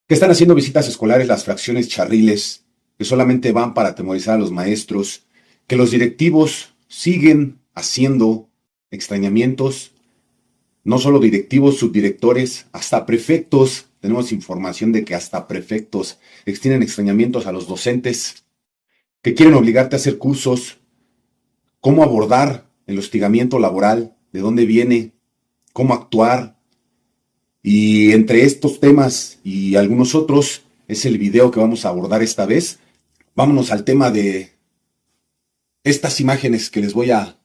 que están haciendo visitas escolares las fracciones charriles, que solamente van para atemorizar a los maestros, que los directivos siguen haciendo extrañamientos, no solo directivos, subdirectores, hasta prefectos. Tenemos información de que hasta prefectos extienden extrañamientos a los docentes, que quieren obligarte a hacer cursos, cómo abordar el hostigamiento laboral, de dónde viene, cómo actuar. Y entre estos temas y algunos otros es el video que vamos a abordar esta vez. Vámonos al tema de estas imágenes que les voy a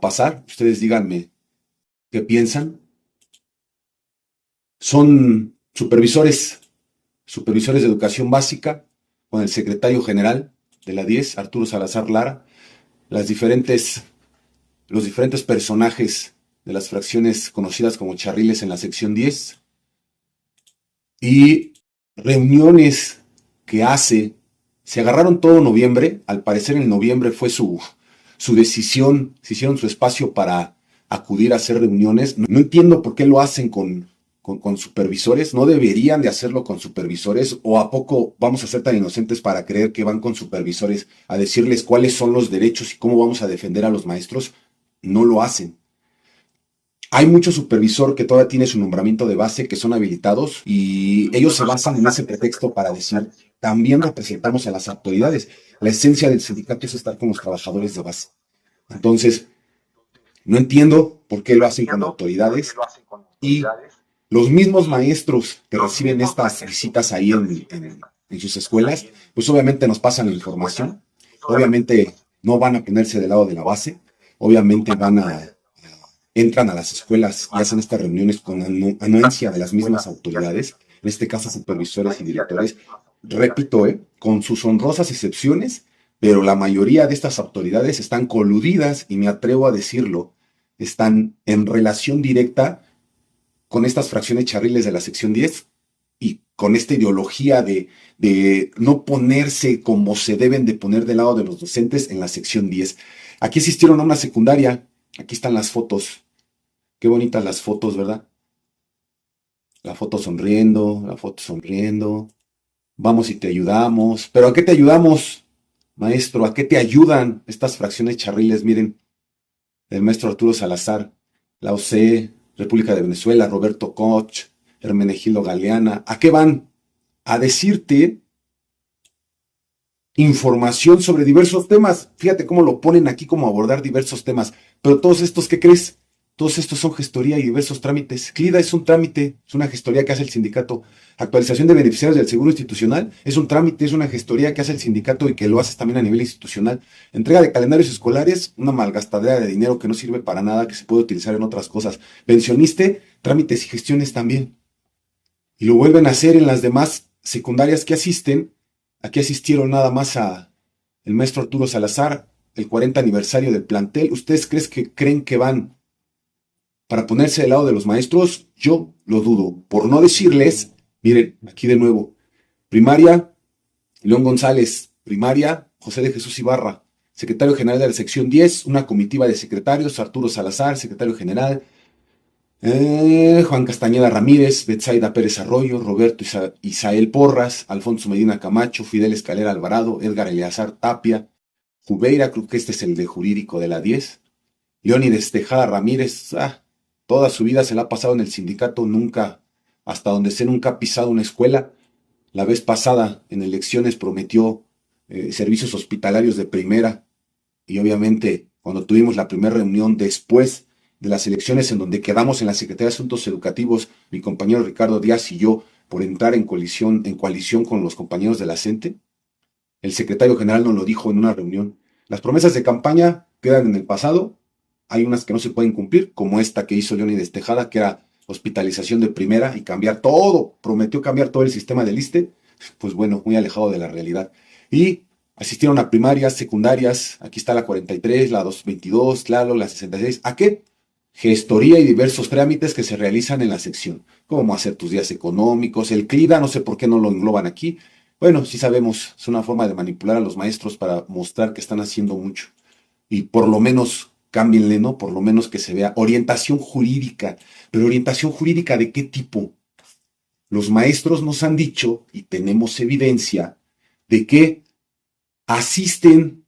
pasar. Ustedes díganme qué piensan. Son supervisores de educación básica, con el secretario general de la 10, Arturo Salazar Lara, los diferentes personajes de las fracciones conocidas como charriles en la sección 10, y reuniones que hace. Se agarraron todo noviembre, al parecer en noviembre fue su decisión, se hicieron su espacio para acudir a hacer reuniones. No entiendo por qué lo hacen con supervisores, no deberían de hacerlo con supervisores, o a poco vamos a ser tan inocentes para creer que van con supervisores a decirles cuáles son los derechos y cómo vamos a defender a los maestros. No lo hacen. Hay mucho supervisor que todavía tiene su nombramiento de base, que son habilitados, y ellos se basan en ese pretexto para decir, también representamos a las autoridades. La esencia del sindicato es estar con los trabajadores de base. Entonces, no entiendo por qué lo hacen con autoridades, y los mismos maestros que reciben estas visitas ahí en sus escuelas, pues obviamente nos pasan la información, obviamente no van a ponerse del lado de la base, obviamente entran a las escuelas y hacen estas reuniones con anuencia de las mismas autoridades, en este caso supervisores y directores, repito, con sus honrosas excepciones, pero la mayoría de estas autoridades están coludidas, y me atrevo a decirlo, están en relación directa con estas fracciones charriles de la sección 10 y con esta ideología de no ponerse como se deben de poner del lado de los docentes en la sección 10. Aquí asistieron a una secundaria, aquí están las fotos, qué bonitas las fotos, ¿verdad? La foto sonriendo, vamos y te ayudamos. ¿Pero a qué te ayudamos, maestro? ¿A qué te ayudan estas fracciones charriles? Miren, el maestro Arturo Salazar, la OCE, República de Venezuela, Roberto Koch, Hermenegildo Galeana. ¿A qué van? A decirte información sobre diversos temas. Fíjate cómo lo ponen aquí, como abordar diversos temas. Pero todos estos, ¿qué crees? Todos estos son gestoría y diversos trámites. CLIDA es un trámite, es una gestoría que hace el sindicato. Actualización de beneficiarios del seguro institucional es un trámite, es una gestoría que hace el sindicato y que lo haces también a nivel institucional. Entrega de calendarios escolares, una malgastadera de dinero que no sirve para nada, que se puede utilizar en otras cosas. Pensioniste, trámites y gestiones también. Y lo vuelven a hacer en las demás secundarias que asisten. Aquí asistieron nada más a el maestro Arturo Salazar, el 40 aniversario del plantel. ¿Ustedes creen que van para ponerse del lado de los maestros? Yo lo dudo. Por no decirles, miren, aquí de nuevo, primaria, León González, primaria, José de Jesús Ibarra, secretario general de la sección 10, una comitiva de secretarios, Arturo Salazar, secretario general, Juan Castañeda Ramírez, Betsaida Pérez Arroyo, Roberto Isael Porras, Alfonso Medina Camacho, Fidel Escalera Alvarado, Edgar Eleazar Tapia, Jubeira, creo que este es el de jurídico de la 10, Leónides Tejada Ramírez, toda su vida se la ha pasado en el sindicato, nunca, hasta donde sé, nunca ha pisado una escuela. La vez pasada, en elecciones, prometió servicios hospitalarios de primera, y obviamente, cuando tuvimos la primera reunión después de las elecciones, en donde quedamos en la Secretaría de Asuntos Educativos, mi compañero Ricardo Díaz y yo, por entrar en coalición con los compañeros de la CENTE, el secretario general nos lo dijo en una reunión. Las promesas de campaña quedan en el pasado. Hay unas que no se pueden cumplir, como esta que hizo Leónides Tejada, que era hospitalización de primera y cambiar todo, prometió cambiar todo el sistema del ISSSTE. Pues bueno, muy alejado de la realidad. Y asistieron a primarias, secundarias, aquí está la 43, la 222, claro, la 66. ¿A qué? Gestoría y diversos trámites que se realizan en la sección, como hacer tus días económicos, el CLIDA, no sé por qué no lo engloban aquí. Bueno, sí sabemos, es una forma de manipular a los maestros para mostrar que están haciendo mucho. Y por lo menos cámbienle, ¿no? Por lo menos que se vea orientación jurídica. Pero orientación jurídica, ¿de qué tipo? Los maestros nos han dicho, y tenemos evidencia, de que asisten,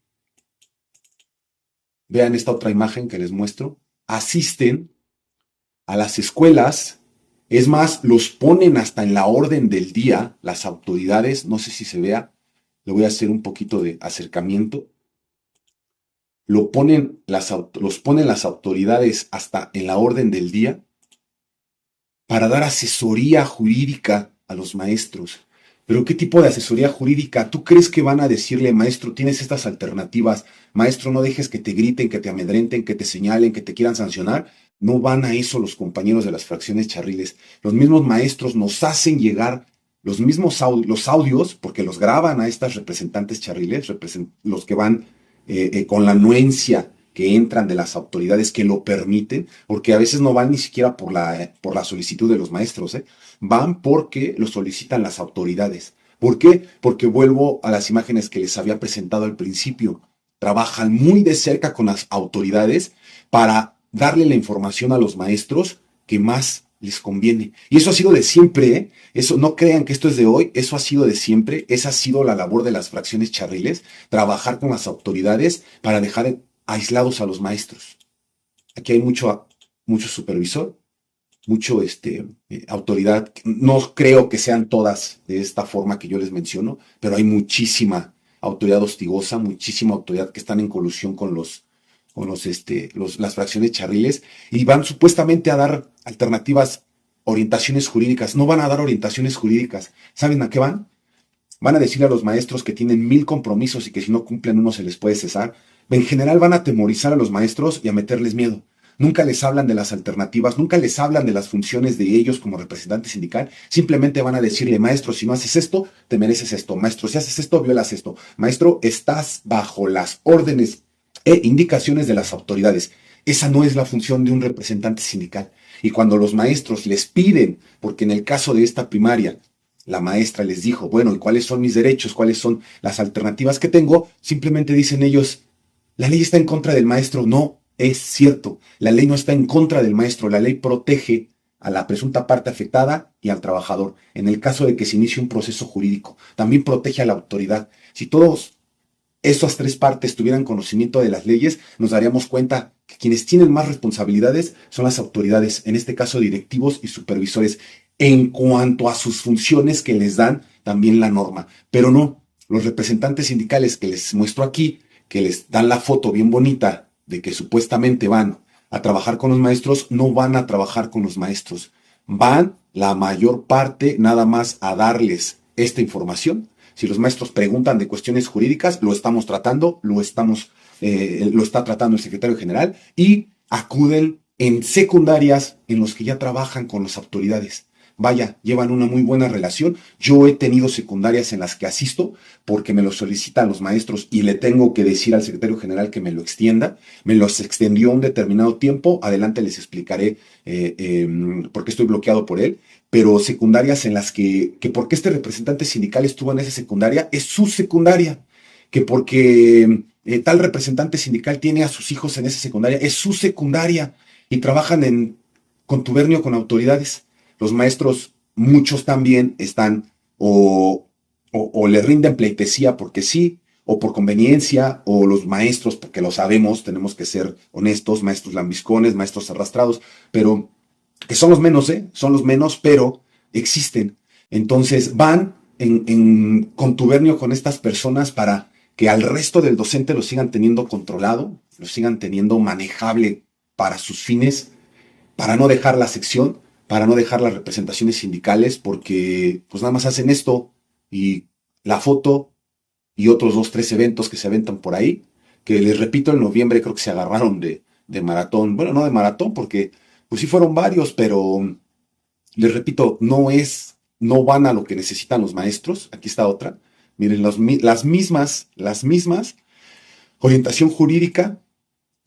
vean esta otra imagen que les muestro, asisten a las escuelas, es más, los ponen hasta en la orden del día, las autoridades, no sé si se vea, le voy a hacer un poquito de acercamiento, los ponen las autoridades hasta en la orden del día para dar asesoría jurídica a los maestros. Pero ¿qué tipo de asesoría jurídica? ¿Tú crees que van a decirle, maestro, tienes estas alternativas, maestro, no dejes que te griten, que te amedrenten, que te señalen, que te quieran sancionar? No van a eso los compañeros de las fracciones charriles. Los mismos maestros nos hacen llegar los mismos los audios, porque los graban a estas representantes charriles, los que van con la anuencia que entran de las autoridades que lo permiten, porque a veces no van ni siquiera por la solicitud de los maestros, van porque lo solicitan las autoridades. ¿Por qué? Porque vuelvo a las imágenes que les había presentado al principio. Trabajan muy de cerca con las autoridades para darle la información a los maestros que más les conviene. Y eso ha sido de siempre, ¿eh? Eso, no crean que esto es de hoy, eso ha sido de siempre, esa ha sido la labor de las fracciones charriles, trabajar con las autoridades para dejar aislados a los maestros. Aquí hay mucho supervisor, mucho autoridad. No creo que sean todas de esta forma que yo les menciono, pero hay muchísima autoridad hostigosa, muchísima autoridad que están en colusión con las fracciones charriles y van supuestamente a dar alternativas, orientaciones jurídicas. No van a dar orientaciones jurídicas. ¿Saben a qué van? Van a decirle a los maestros que tienen 1000 compromisos y que si no cumplen uno se les puede cesar. En general van a atemorizar a los maestros y a meterles miedo. Nunca les hablan de las alternativas, nunca les hablan de las funciones de ellos como representante sindical. Simplemente van a decirle, maestro, si no haces esto, te mereces esto. Maestro, si haces esto, violas esto. Maestro, estás bajo las órdenes e indicaciones de las autoridades. Esa no es la función de un representante sindical. Y cuando los maestros les piden, porque en el caso de esta primaria, la maestra les dijo, bueno, ¿y cuáles son mis derechos? ¿Cuáles son las alternativas que tengo? Simplemente dicen ellos, la ley está en contra del maestro. No es cierto. La ley no está en contra del maestro. La ley protege a la presunta parte afectada y al trabajador. En el caso de que se inicie un proceso jurídico, también protege a la autoridad. Si todos esas tres partes tuvieran conocimiento de las leyes, nos daríamos cuenta que quienes tienen más responsabilidades son las autoridades, en este caso directivos y supervisores, en cuanto a sus funciones que les dan también la norma. Pero no, los representantes sindicales que les muestro aquí, que les dan la foto bien bonita de que supuestamente van a trabajar con los maestros, no van a trabajar con los maestros. Van la mayor parte nada más a darles esta información. Si los maestros preguntan de cuestiones jurídicas, lo estamos tratando, lo está tratando el secretario general y acuden en secundarias en los que ya trabajan con las autoridades. Vaya, llevan una muy buena relación. Yo he tenido secundarias en las que asisto porque me lo solicitan los maestros y le tengo que decir al secretario general que me lo extienda. Me los extendió un determinado tiempo. Adelante les explicaré por qué estoy bloqueado por él. Pero secundarias en las que porque este representante sindical estuvo en esa secundaria, es su secundaria. Que porque tal representante sindical tiene a sus hijos en esa secundaria, es su secundaria. Y trabajan en contubernio con autoridades. Los maestros, muchos también están o le rinden pleitesía porque sí, o por conveniencia, o los maestros, porque lo sabemos, tenemos que ser honestos, maestros lambiscones, maestros arrastrados, pero que son los menos, son los menos, pero existen. Entonces van en contubernio con estas personas para que al resto del docente lo sigan teniendo controlado, lo sigan teniendo manejable para sus fines, para no dejar la sección, para no dejar las representaciones sindicales, porque pues nada más hacen esto y la foto y otros 2, 3 eventos que se aventan por ahí, que les repito, en noviembre creo que se agarraron de maratón, bueno, no de maratón, porque pues sí fueron varios, pero les repito, no van a lo que necesitan los maestros. Aquí está otra. Miren, las mismas, orientación jurídica,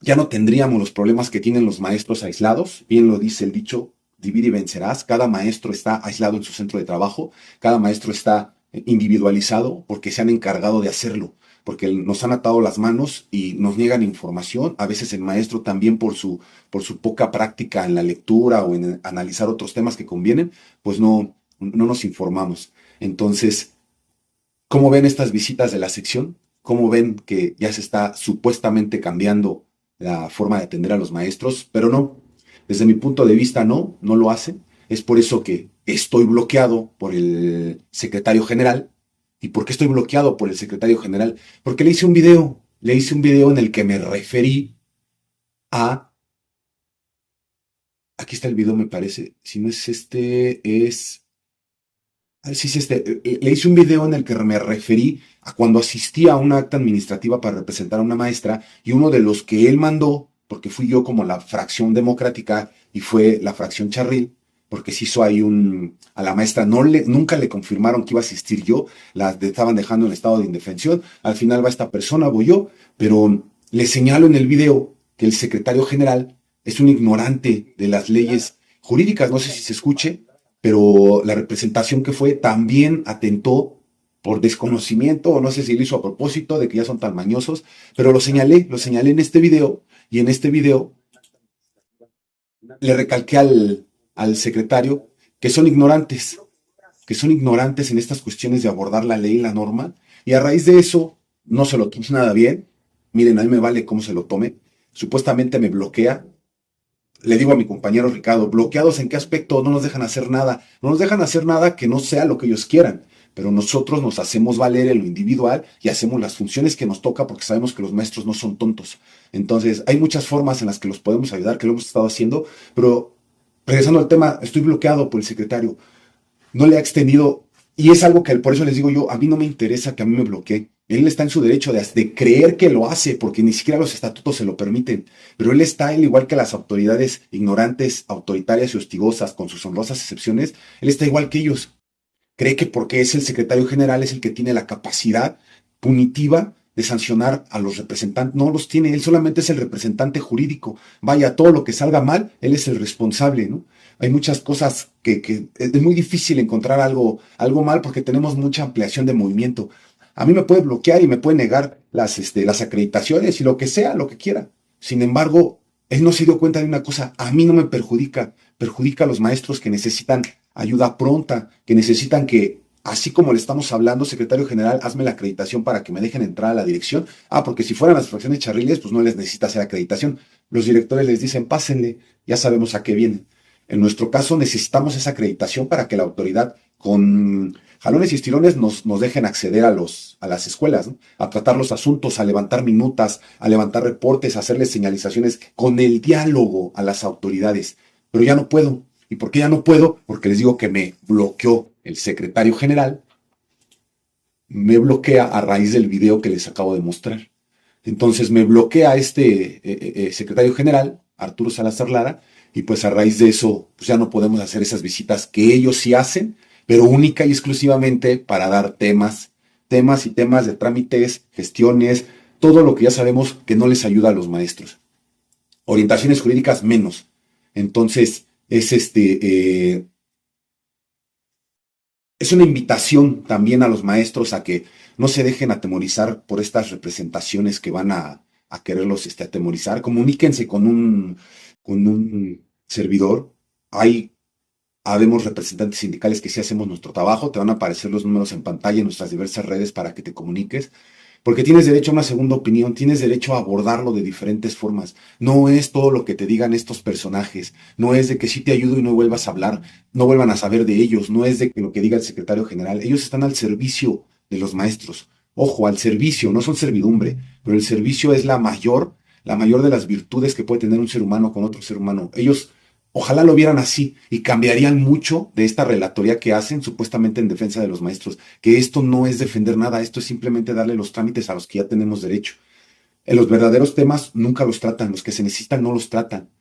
ya no tendríamos los problemas que tienen los maestros aislados. Bien lo dice el dicho, divide y vencerás. Cada maestro está aislado en su centro de trabajo, cada maestro está individualizado porque se han encargado de hacerlo, porque nos han atado las manos y nos niegan información. A veces el maestro también por su poca práctica en la lectura o en analizar otros temas que convienen, pues no no nos informamos. Entonces, ¿cómo ven estas visitas de la sección? ¿Cómo ven que ya se está supuestamente cambiando la forma de atender a los maestros? Pero no, desde mi punto de vista no lo hacen. Es por eso que estoy bloqueado por el secretario general. ¿Y por qué estoy bloqueado por el secretario general? Porque le hice un video en el que me referí a, aquí está el video me parece, si no es este, es sí, sí, le hice un video en el que me referí a cuando asistí a una acta administrativa para representar a una maestra y uno de los que él mandó, porque fui yo como la fracción democrática y fue la fracción Charril, porque se hizo ahí a la maestra nunca le confirmaron que iba a asistir yo, la estaban dejando en estado de indefensión, al final va esta persona, voy yo, pero le señalo en el video que el secretario general es un ignorante de las leyes jurídicas, no sé si se escuche, pero la representación que fue también atentó por desconocimiento, o no sé si lo hizo a propósito, de que ya son tan mañosos, pero lo señalé en este video, y en este video le recalqué al secretario que son ignorantes en estas cuestiones de abordar la ley y la norma, y a raíz de eso no se lo tomó nada bien. Miren, a mí me vale cómo se lo tome. Supuestamente me bloquea. Le digo a mi compañero Ricardo, bloqueados en qué aspecto, no nos dejan hacer nada, no nos dejan hacer nada que no sea lo que ellos quieran, pero nosotros nos hacemos valer en lo individual y hacemos las funciones que nos toca porque sabemos que los maestros no son tontos. Entonces, hay muchas formas en las que los podemos ayudar, que lo hemos estado haciendo, pero regresando al tema, estoy bloqueado por el secretario, no le ha extendido, y es algo que por eso les digo yo, a mí no me interesa que a mí me bloquee. Él está en su derecho de creer que lo hace, porque ni siquiera los estatutos se lo permiten. Pero él, igual que las autoridades ignorantes, autoritarias y hostigosas, con sus honrosas excepciones, él está igual que ellos. Cree que porque es el secretario general es el que tiene la capacidad punitiva de sancionar a los representantes. No los tiene, él solamente es el representante jurídico. Vaya, todo lo que salga mal, él es el responsable, ¿no? Hay muchas cosas que es muy difícil encontrar algo mal porque tenemos mucha ampliación de movimiento. A mí me puede bloquear y me puede negar las acreditaciones y lo que sea, lo que quiera. Sin embargo, él no se dio cuenta de una cosa, a mí no me perjudica, perjudica a los maestros que necesitan ayuda pronta, que necesitan que, así como le estamos hablando, secretario general, hazme la acreditación para que me dejen entrar a la dirección. Ah, porque si fueran las fracciones charriles, pues no les necesita hacer acreditación. Los directores les dicen, pásenle, ya sabemos a qué vienen. En nuestro caso necesitamos esa acreditación para que la autoridad con jalones y estirones nos dejen acceder a las escuelas, ¿no? A tratar los asuntos, a levantar minutas, a levantar reportes, a hacerles señalizaciones con el diálogo a las autoridades. Pero ya no puedo. ¿Y por qué ya no puedo? Porque les digo que me bloqueó el secretario general, me bloquea a raíz del video que les acabo de mostrar. Entonces me bloquea secretario general, Arturo Salazar Lara, y pues a raíz de eso pues ya no podemos hacer esas visitas que ellos sí hacen, pero única y exclusivamente para dar temas y temas de trámites, gestiones, todo lo que ya sabemos que no les ayuda a los maestros. Orientaciones jurídicas menos. Entonces, es una invitación también a los maestros a que no se dejen atemorizar por estas representaciones que van a quererlos atemorizar. Comuníquense con un servidor. Habemos representantes sindicales que sí hacemos nuestro trabajo. Te van a aparecer los números en pantalla en nuestras diversas redes para que te comuniques. Porque tienes derecho a una segunda opinión, tienes derecho a abordarlo de diferentes formas. No es todo lo que te digan estos personajes, no es de que sí te ayudo y no vuelvas a hablar, no vuelvan a saber de ellos, no es de que lo que diga el secretario general. Ellos están al servicio de los maestros. Ojo, al servicio, no son servidumbre, pero el servicio es la mayor de las virtudes que puede tener un ser humano con otro ser humano. Ellos ojalá lo vieran así y cambiarían mucho de esta relatoría que hacen supuestamente en defensa de los maestros, que esto no es defender nada, esto es simplemente darle los trámites a los que ya tenemos derecho. En los verdaderos temas nunca los tratan, los que se necesitan no los tratan.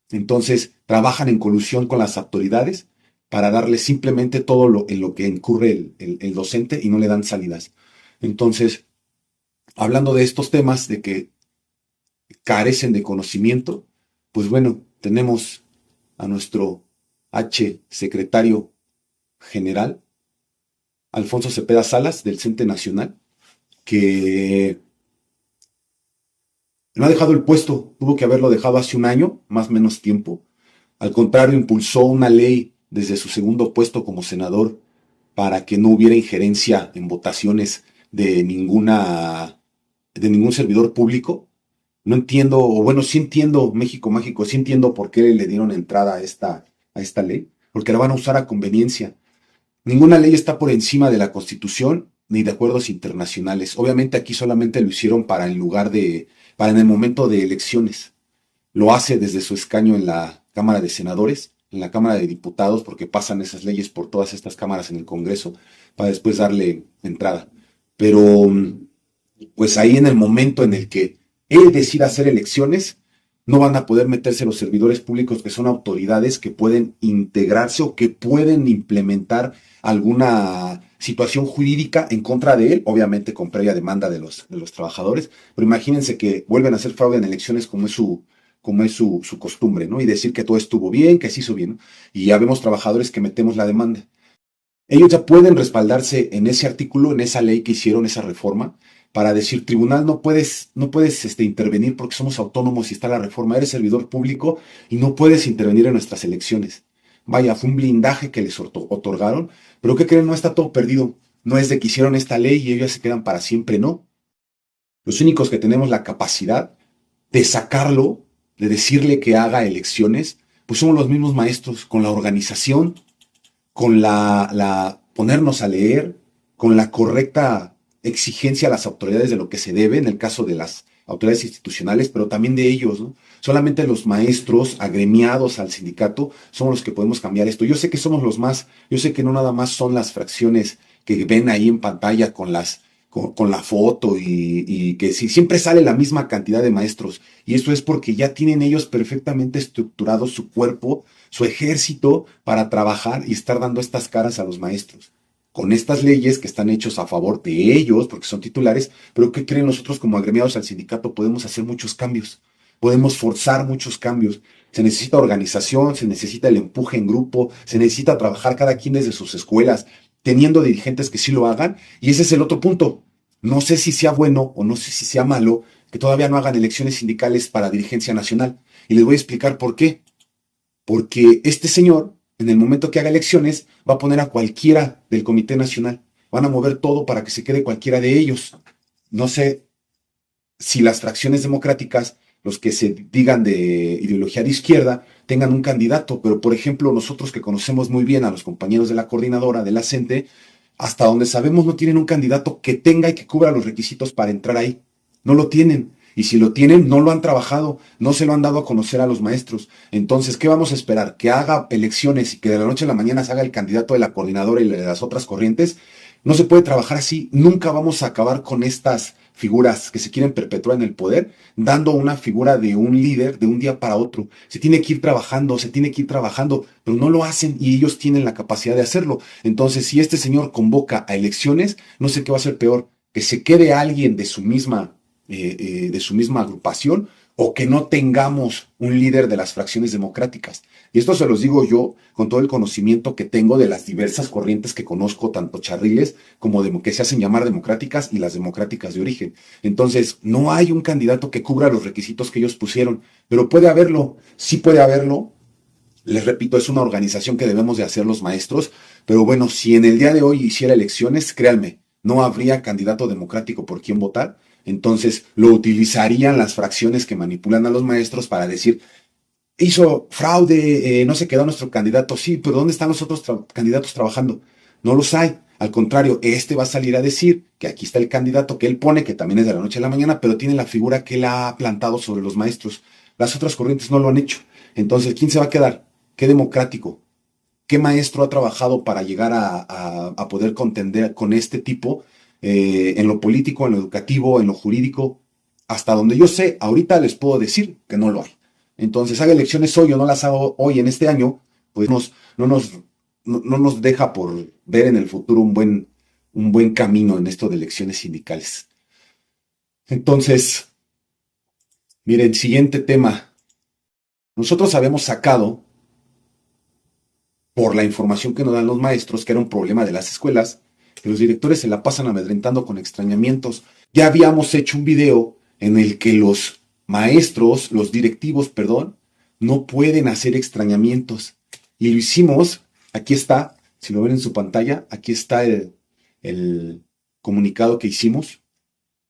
Entonces trabajan en colusión con las autoridades para darle simplemente en lo que incurre el docente y no le dan salidas. Entonces, hablando de estos temas, de que carecen de conocimiento, pues bueno, tenemos a nuestro secretario general, Alfonso Cepeda Salas, del CENTE Nacional, que no ha dejado el puesto, tuvo que haberlo dejado hace un año, más o menos tiempo. Al contrario, impulsó una ley desde su segundo puesto como senador para que no hubiera injerencia en votaciones de ningún servidor público. No entiendo, o bueno, sí entiendo México Mágico, sí entiendo por qué le dieron entrada a esta ley, porque la van a usar a conveniencia. Ninguna ley está por encima de la Constitución ni de acuerdos internacionales. Obviamente aquí solamente lo hicieron para en el momento de elecciones. Lo hace desde su escaño en la Cámara de Senadores, en la Cámara de Diputados, porque pasan esas leyes por todas estas cámaras en el Congreso, para después darle entrada. Pero, pues ahí en el momento en el que él decida hacer elecciones, no van a poder meterse los servidores públicos que son autoridades que pueden integrarse o que pueden implementar alguna situación jurídica en contra de él, obviamente con previa demanda de los trabajadores, pero imagínense que vuelven a hacer fraude en elecciones como es su costumbre, ¿no? Y decir que todo estuvo bien, que se hizo bien, ¿no? Y ya vemos trabajadores que metemos la demanda. Ellos ya pueden respaldarse en ese artículo, en esa ley que hicieron, esa reforma, para decir, tribunal, no puedes intervenir porque somos autónomos y está la reforma, eres servidor público y no puedes intervenir en nuestras elecciones. Vaya, fue un blindaje que les otorgaron, pero ¿qué creen? No está todo perdido. No es de que hicieron esta ley y ellos se quedan para siempre, no. Los únicos que tenemos la capacidad de sacarlo, de decirle que haga elecciones, pues somos los mismos maestros, con la organización, con ponernos a leer, con la correcta exigencia a las autoridades de lo que se debe, en el caso de las autoridades institucionales, pero también de ellos, ¿no? Solamente los maestros agremiados al sindicato somos los que podemos cambiar esto. Yo sé que somos los más, yo sé que no nada más son las fracciones que ven ahí en pantalla con la foto y que si siempre sale la misma cantidad de maestros. Y eso es porque ya tienen ellos perfectamente estructurado su cuerpo, su ejército para trabajar y estar dando estas caras a los maestros. Con estas leyes que están hechos a favor de ellos, porque son titulares, pero ¿qué creen? Nosotros como agremiados al sindicato podemos hacer muchos cambios, podemos forzar muchos cambios. Se necesita organización, se necesita el empuje en grupo, se necesita trabajar cada quien desde sus escuelas, teniendo dirigentes que sí lo hagan, y ese es el otro punto. No sé si sea bueno o no sé si sea malo que todavía no hagan elecciones sindicales para dirigencia nacional. Y les voy a explicar por qué. Porque este señor, en el momento que haga elecciones, va a poner a cualquiera del Comité Nacional. Van a mover todo para que se quede cualquiera de ellos. No sé si las fracciones democráticas, los que se digan de ideología de izquierda, tengan un candidato, pero por ejemplo nosotros que conocemos muy bien a los compañeros de la coordinadora, de la CENTE, hasta donde sabemos no tienen un candidato que tenga y que cubra los requisitos para entrar ahí. No lo tienen. Y si lo tienen, no lo han trabajado, no se lo han dado a conocer a los maestros. Entonces, ¿qué vamos a esperar? ¿Que haga elecciones y que de la noche a la mañana se haga el candidato de la coordinadora y de las otras corrientes? No se puede trabajar así. Nunca vamos a acabar con estas figuras que se quieren perpetuar en el poder, dando una figura de un líder de un día para otro. Se tiene que ir trabajando, pero no lo hacen y ellos tienen la capacidad de hacerlo. Entonces, si este señor convoca a elecciones, no sé qué va a ser peor, que se quede alguien de su misma agrupación o que no tengamos un líder de las fracciones democráticas. Y esto se los digo yo con todo el conocimiento que tengo de las diversas corrientes que conozco, tanto charriles como que se hacen llamar democráticas y las democráticas de origen. Entonces, no hay un candidato que cubra los requisitos que ellos pusieron, pero puede haberlo, sí puede haberlo. Les repito, es una organización que debemos de hacer los maestros, pero bueno, si en el día de hoy hiciera elecciones, créanme, no habría candidato democrático por quien votar. Entonces lo utilizarían las fracciones que manipulan a los maestros para decir, hizo fraude, no se quedó nuestro candidato. Sí, pero ¿dónde están los otros candidatos trabajando? No los hay. Al contrario, este va a salir a decir que aquí está el candidato que él pone, que también es de la noche a la mañana, pero tiene la figura que él ha plantado sobre los maestros. Las otras corrientes no lo han hecho. Entonces, ¿quién se va a quedar? ¿Qué democrático? ¿Qué maestro ha trabajado para llegar a poder contender con este tipo en lo político, en lo educativo, en lo jurídico? Hasta donde yo sé, ahorita les puedo decir que no lo hay. Entonces, haga elecciones hoy o no las hago hoy en este año, pues no nos deja por ver en el futuro un buen camino en esto de elecciones sindicales. Entonces, miren, siguiente tema. Nosotros habíamos sacado, por la información que nos dan los maestros, que era un problema de las escuelas, que los directores se la pasan amedrentando con extrañamientos. Ya habíamos hecho un video en el que los directivos, no pueden hacer extrañamientos. Y lo hicimos Aquí está, si lo ven en su pantalla, aquí está el comunicado que hicimos.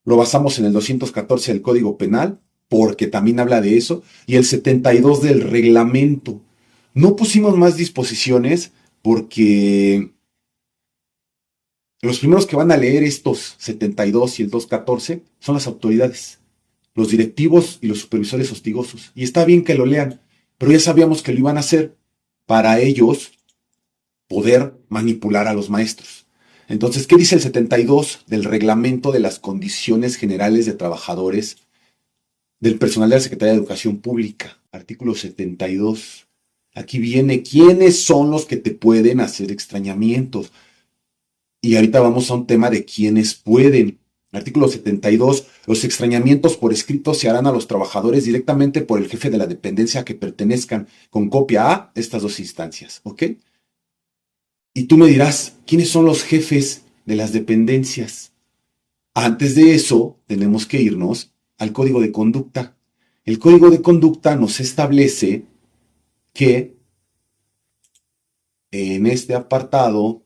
Lo basamos en el 214 del Código Penal, porque también habla de eso, y el 72 del reglamento. No pusimos más disposiciones porque los primeros que van a leer estos 72 y el 214 son las autoridades, los directivos y los supervisores hostigosos. Y está bien que lo lean, pero ya sabíamos que lo iban a hacer para ellos poder manipular a los maestros. Entonces, ¿qué dice el 72 del reglamento de las condiciones generales de trabajadores del personal de la Secretaría de Educación Pública? Artículo 72. Aquí viene quiénes son los que te pueden hacer extrañamientos. Y ahorita vamos a un tema de quiénes pueden. Artículo 72. Los extrañamientos por escrito se harán a los trabajadores directamente por el jefe de la dependencia que pertenezcan con copia a estas dos instancias. ¿Ok? Y tú me dirás, ¿quiénes son los jefes de las dependencias? Antes de eso, tenemos que irnos al código de conducta. El código de conducta nos establece que en este apartado,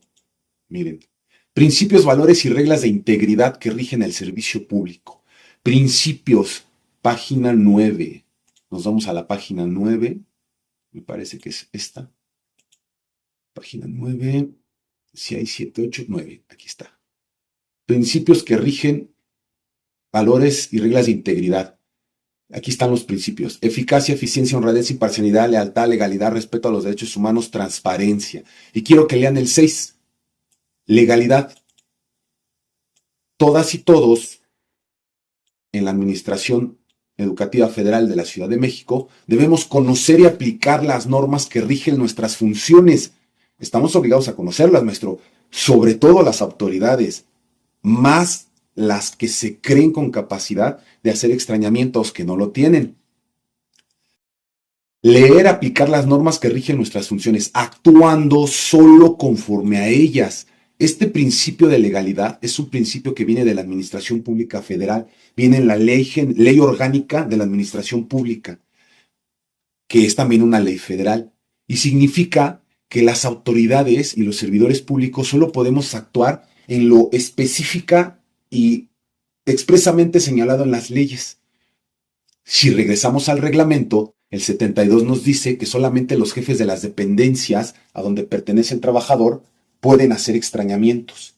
miren, principios, valores y reglas de integridad que rigen el servicio público. Principios, página 9. Nos vamos a la página 9. Me parece que es esta. Página 9. Si hay 7, 8, 9. Aquí está. Principios que rigen valores y reglas de integridad. Aquí están los principios. Eficacia, eficiencia, honradez, imparcialidad, lealtad, legalidad, respeto a los derechos humanos, transparencia. Y quiero que lean el 6. Legalidad. Todas y todos en la Administración Educativa Federal de la Ciudad de México debemos conocer y aplicar las normas que rigen nuestras funciones. Estamos obligados a conocerlas, maestro. Sobre todo las autoridades, más las que se creen con capacidad de hacer extrañamientos que no lo tienen. Leer, aplicar las normas que rigen nuestras funciones, actuando solo conforme a ellas. Este principio de legalidad es un principio que viene de la Administración Pública Federal, viene en la ley orgánica de la Administración Pública, que es también una ley federal, y significa que las autoridades y los servidores públicos solo podemos actuar en lo específica y expresamente señalado en las leyes. Si regresamos al reglamento, el 72 nos dice que solamente los jefes de las dependencias a donde pertenece el trabajador pueden hacer extrañamientos.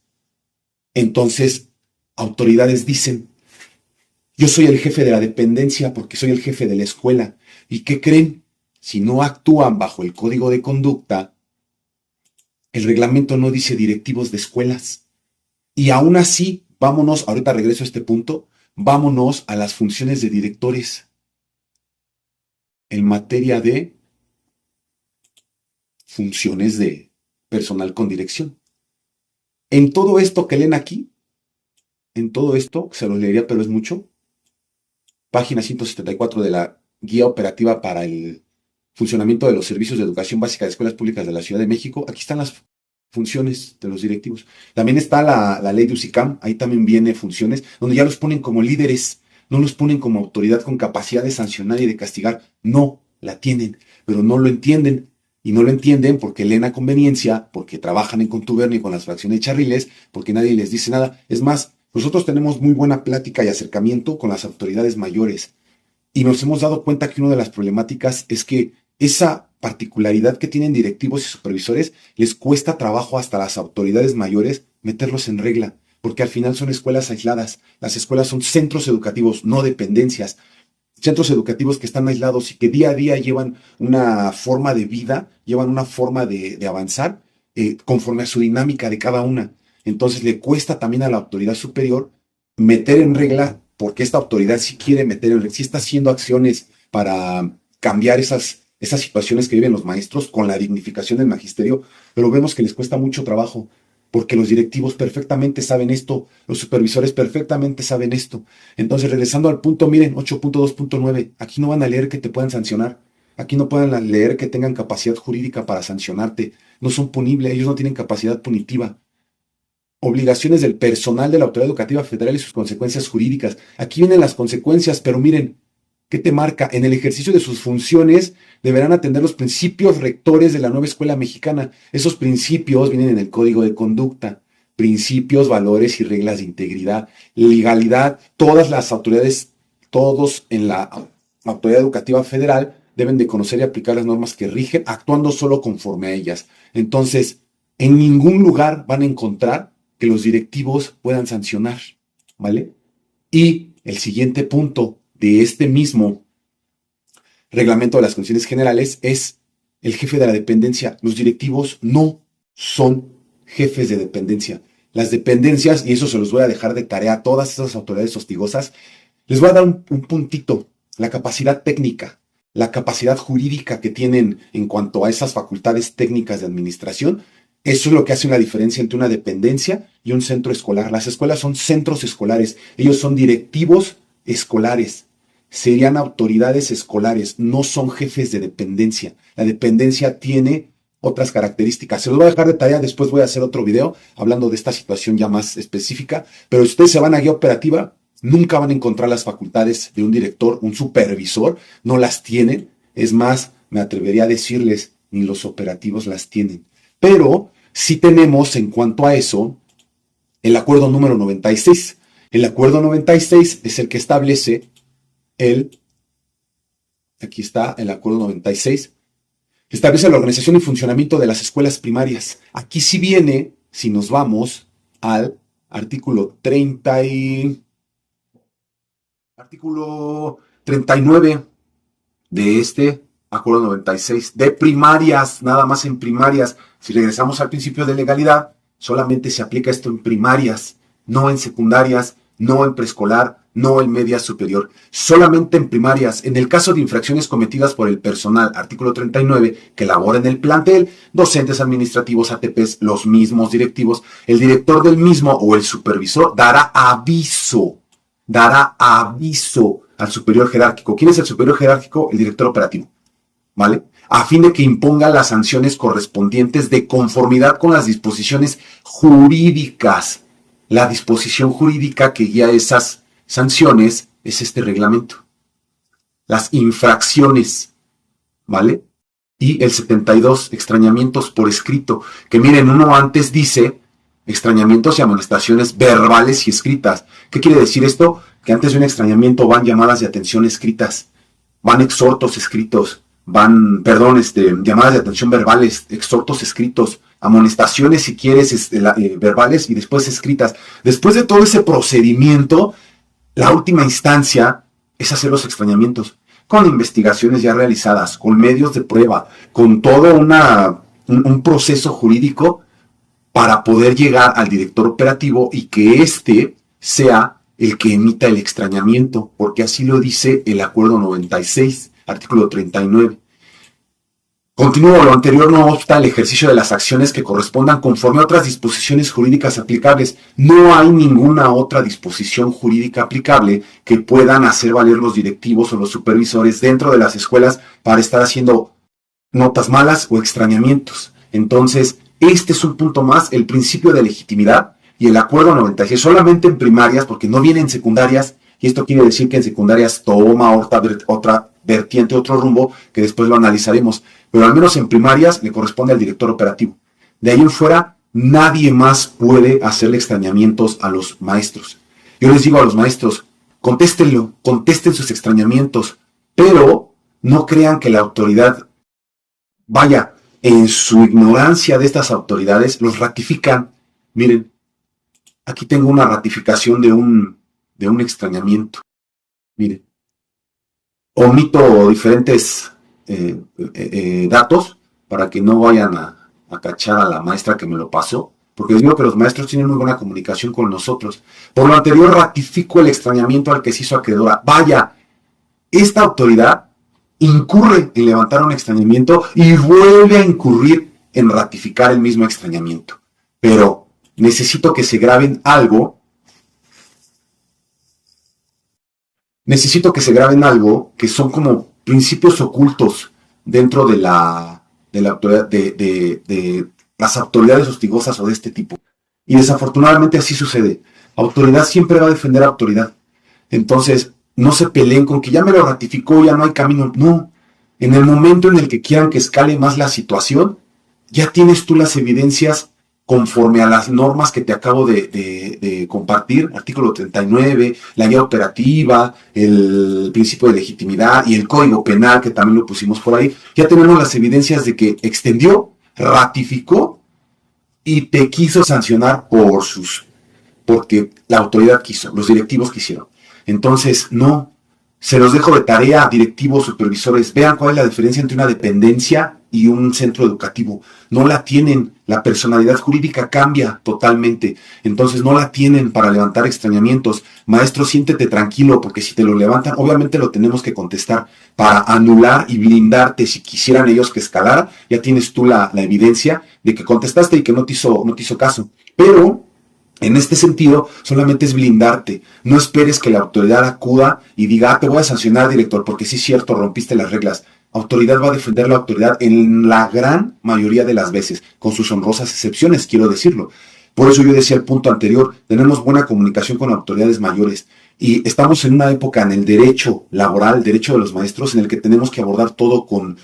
Entonces, autoridades dicen, yo soy el jefe de la dependencia porque soy el jefe de la escuela. ¿Y qué creen? Si no actúan bajo el código de conducta, el reglamento no dice directivos de escuelas. Y aún así, vámonos, ahorita regreso a este punto, vámonos a las funciones de directores en materia de funciones de personal con dirección. En todo esto que leen aquí, en todo esto, se los leería, pero es mucho, página 174 de la Guía Operativa para el Funcionamiento de los Servicios de Educación Básica de Escuelas Públicas de la Ciudad de México, aquí están las funciones de los directivos. También está la ley de UCICAM, ahí también viene funciones, donde ya los ponen como líderes, no los ponen como autoridad con capacidad de sancionar y de castigar, no la tienen, pero no lo entienden. Y no lo entienden porque leen a conveniencia, porque trabajan en contubernio con las fracciones charriles, porque nadie les dice nada. Es más, nosotros tenemos muy buena plática y acercamiento con las autoridades mayores y nos hemos dado cuenta que una de las problemáticas es que esa particularidad que tienen directivos y supervisores les cuesta trabajo hasta las autoridades mayores meterlos en regla, porque al final son escuelas aisladas. Las escuelas son centros educativos, no dependencias. Centros educativos que están aislados y que día a día llevan una forma de vida, llevan una forma de avanzar conforme a su dinámica de cada una. Entonces le cuesta también a la autoridad superior meter en regla, porque esta autoridad sí quiere meter en regla, sí está haciendo acciones para cambiar esas situaciones que viven los maestros con la dignificación del magisterio, pero vemos que les cuesta mucho trabajo, porque los directivos perfectamente saben esto, los supervisores perfectamente saben esto. Entonces, regresando al punto, miren, 8.2.9, aquí no van a leer que te puedan sancionar, aquí no pueden leer que tengan capacidad jurídica para sancionarte, no son punibles, ellos no tienen capacidad punitiva. Obligaciones del personal de la Autoridad Educativa Federal y sus consecuencias jurídicas. Aquí vienen las consecuencias, pero miren, ¿Qué te marca? En el ejercicio de sus funciones deberán atender los principios rectores de la nueva escuela mexicana. Esos principios vienen en el Código de Conducta. Principios, valores y reglas de integridad, legalidad. Todas las autoridades, todos en la Autoridad Educativa Federal deben de conocer y aplicar las normas que rigen, actuando solo conforme a ellas. Entonces, en ningún lugar van a encontrar que los directivos puedan sancionar, ¿vale? Y el siguiente punto de este mismo reglamento de las condiciones generales es el jefe de la dependencia. Los directivos no son jefes de dependencia. Las dependencias, y eso se los voy a dejar de tarea a todas esas autoridades hostigosas, les voy a dar un puntito, la capacidad técnica, la capacidad jurídica que tienen en cuanto a esas facultades técnicas de administración. Eso es lo que hace una diferencia entre una dependencia y un centro escolar. Las escuelas son centros escolares, ellos son directivos escolares, serían autoridades escolares, no son jefes de dependencia. La dependencia tiene otras características. Se los voy a dejar de tarea, después voy a hacer otro video hablando de esta situación ya más específica, pero si ustedes se van a guía operativa, nunca van a encontrar las facultades de un director, un supervisor, no las tienen. Es más, me atrevería a decirles, ni los operativos las tienen. Pero sí tenemos en cuanto a eso el acuerdo número 96. El acuerdo 96 es el que establece aquí está el acuerdo 96, establece la organización y funcionamiento de las escuelas primarias. Aquí sí viene, si nos vamos al artículo 39 de este acuerdo 96, de primarias, nada más en primarias. Si regresamos al principio de legalidad, solamente se aplica esto en primarias, no en secundarias, no en preescolar, no en media superior, solamente en primarias. En el caso de infracciones cometidas por el personal, artículo 39, que labora en el plantel, docentes administrativos, ATPs, los mismos directivos, el director del mismo o el supervisor dará aviso al superior jerárquico. ¿Quién es el superior jerárquico? El director operativo, ¿vale? A fin de que imponga las sanciones correspondientes de conformidad con las disposiciones jurídicas. La disposición jurídica que guía esas sanciones es este reglamento. Las infracciones, ¿vale? Y el 72, extrañamientos por escrito. Que miren, uno antes dice extrañamientos y amonestaciones verbales y escritas. ¿Qué quiere decir esto? Que antes de un extrañamiento van llamadas de atención escritas, van exhortos escritos, llamadas de atención verbales, exhortos escritos, amonestaciones si quieres verbales y después escritas. Después de todo ese procedimiento, la última instancia es hacer los extrañamientos con investigaciones ya realizadas, con medios de prueba, con todo un proceso jurídico para poder llegar al director operativo y que éste sea el que emita el extrañamiento, porque así lo dice el acuerdo 96, artículo 39. Continúo, lo anterior no obsta el ejercicio de las acciones que correspondan conforme a otras disposiciones jurídicas aplicables. No hay ninguna otra disposición jurídica aplicable que puedan hacer valer los directivos o los supervisores dentro de las escuelas para estar haciendo notas malas o extrañamientos. Entonces, este es un punto más, el principio de legitimidad y el acuerdo 96, solamente en primarias, porque no viene en secundarias, y esto quiere decir que en secundarias toma otra vertiente, otro rumbo, que después lo analizaremos, pero al menos en primarias le corresponde al director operativo. De ahí en fuera, nadie más puede hacerle extrañamientos a los maestros. Yo les digo a los maestros, contéstenlo, contesten sus extrañamientos, pero no crean que la autoridad, vaya, en su ignorancia de estas autoridades, los ratifican. Miren, aquí tengo una ratificación de un extrañamiento. Miren, omito diferentes datos para que no vayan a cachar a la maestra que me lo pasó, porque les digo que los maestros tienen muy buena comunicación con nosotros. Por lo anterior, ratifico el extrañamiento al que se hizo acreedora. Vaya, esta autoridad incurre en levantar un extrañamiento y vuelve a incurrir en ratificar el mismo extrañamiento. Pero necesito que se graben algo. Necesito que se graben algo que son como principios ocultos dentro de la autoridad, de las autoridades hostigosas o de este tipo. Y desafortunadamente así sucede. Autoridad siempre va a defender a autoridad. Entonces, no se peleen con que ya me lo ratificó, ya no hay camino. No, en el momento en el que quieran que escale más la situación, ya tienes tú las evidencias conforme a las normas que te acabo de compartir, artículo 39, la guía operativa, el principio de legitimidad y el código penal, que también lo pusimos por ahí. Ya tenemos las evidencias de que extendió, ratificó y te quiso sancionar porque la autoridad quiso, los directivos quisieron. Entonces, no, se los dejo de tarea, directivos, supervisores, vean cuál es la diferencia entre una dependencia y un centro educativo. No la tienen, la personalidad jurídica cambia totalmente, entonces no la tienen para levantar extrañamientos. Maestro, siéntete tranquilo, porque si te lo levantan, obviamente lo tenemos que contestar para anular y blindarte. Si quisieran ellos que escalara, ya tienes tú la evidencia de que contestaste y que no te hizo caso. Pero en este sentido, solamente es blindarte. No esperes que la autoridad acuda y diga, te voy a sancionar, director, porque sí es cierto, rompiste las reglas. Autoridad va a defender la autoridad en la gran mayoría de las veces, con sus honrosas excepciones, quiero decirlo. Por eso yo decía el punto anterior, tenemos buena comunicación con autoridades mayores y estamos en una época en el derecho laboral, el derecho de los maestros, en el que tenemos que abordar todo con